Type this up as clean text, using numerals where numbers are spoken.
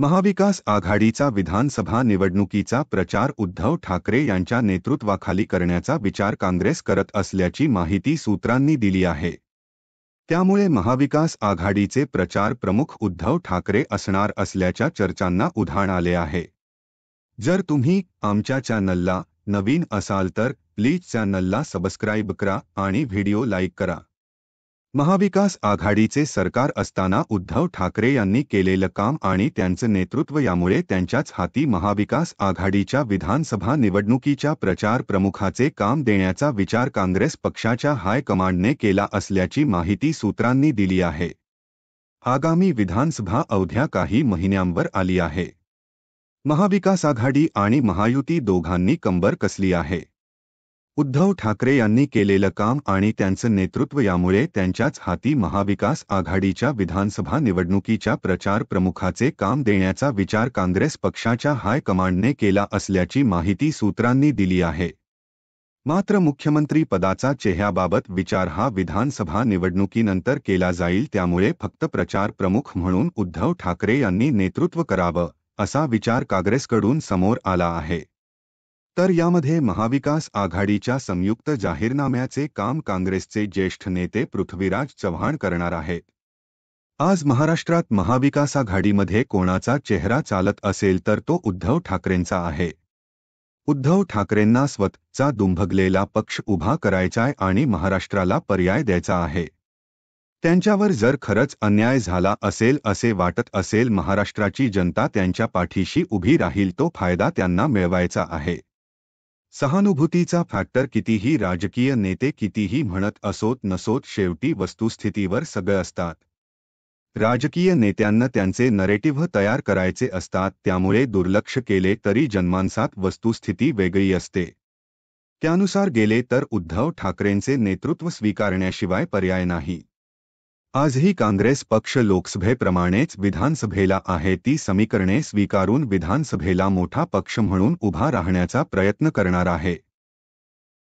महाविकास आघाडीचा विधानसभा निवडणुकीचा प्रचार उद्धव ठाकरे यांच्या नेतृत्वाखाली करण्याचा विचार काँग्रेस करत असल्याची माहिती सूत्रांनी दिली आहे। त्यामुळे महाविकास आघाडीचे प्रचार प्रमुख उद्धव ठाकरे असणार असल्याच्या चर्चांना उधाण आले आहे। जर तुम्ही आमच्या चॅनलला नवीन असाल तर प्लीज चॅनलला सबस्क्राइब करा आणि व्हिडिओ लाईक करा। महाविकास आघाडीचे सरकार असताना उद्धव ठाकरे यांनी केलेलं काम आणि त्यांचं नेतृत्व यामुळे त्यांच्याच हाती महाविकास आघाडीच्या विधानसभा निवडणुकीच्या प्रचार प्रमुखाचे काम देण्याचा विचार काँग्रेस पक्षाच्या हायकमांडने केला असल्याची माहिती सूत्रांनी दिली आहे। आगामी विधानसभा अवघ्या काही महिन्यांवर आली आहे। महाविकास आघाडी आणि महायुती दोघांनी कंबर कसली आहे। उद्धव ठाकरे यांनी केलेलं काम आणि त्यांचं नेतृत्व यामुळे त्यांच्याच हाती महाविकास आघाडीच्या विधानसभा निवडणुकीच्या प्रचार प्रमुखाचे काम देण्याचा विचार काँग्रेस पक्षाच्या हायकमांडने केला असल्याची माहिती सूत्रांनी दिली आहे। मात्र मुख्यमंत्री पदाचा चेहऱ्याबाबत विचार हा विधानसभा निवडणुकीनंतर केला जाईल, त्यामुळे फक्त प्रचार प्रमुख म्हणून उद्धव ठाकरे यांनी नेतृत्व करावं असा विचार काँग्रेसकडून समोर आला आहे। तर यामध्ये महाविकास आघाडीच्या संयुक्त जाहीरनाम्याचे काम काँग्रेसचे ज्येष्ठ नेते पृथ्वीराज चव्हाण करणार आहेत। आज महाराष्ट्रात महाविकास आघाडीमध्ये कोणाचा चेहरा चालत असेल तर तो उद्धव ठाकरेंचा आहे। उद्धव ठाकरेंना स्वतःचा दुभंगलेला पक्ष उभा करायचाय आणि महाराष्ट्राला पर्याय द्यायचा आहे। त्यांच्यावर जर खरंच अन्याय झाला असेल असे वाटत असेल, महाराष्ट्राची जनता त्यांच्या पाठीशी उभी राहील, तो फायदा त्यांना मिळवायचा आहे। सहानुभूतीचा फॅक्टर कितीही राजकीय नेते कितीही म्हणत असोत नसोत, शेवटी वस्तुस्थितीवर सगळं असतात। राजकीय नेत्यांना त्यांचे नरेटिव्ह तयार करायचे असतात, त्यामुळे दुर्लक्ष केले तरी जनमानसात वस्तुस्थिती वेगळी असते। त्यानुसार गेले तर उद्धव ठाकरेंचे नेतृत्व स्वीकारण्याशिवाय पर्याय नाही। आजही काँग्रेस पक्ष लोकसभेप्रमाणेच विधानसभेला आहे ती समीकरणे स्वीकारून विधानसभेला मोठा पक्ष म्हणून उभा राहण्याचा प्रयत्न करणार आहे।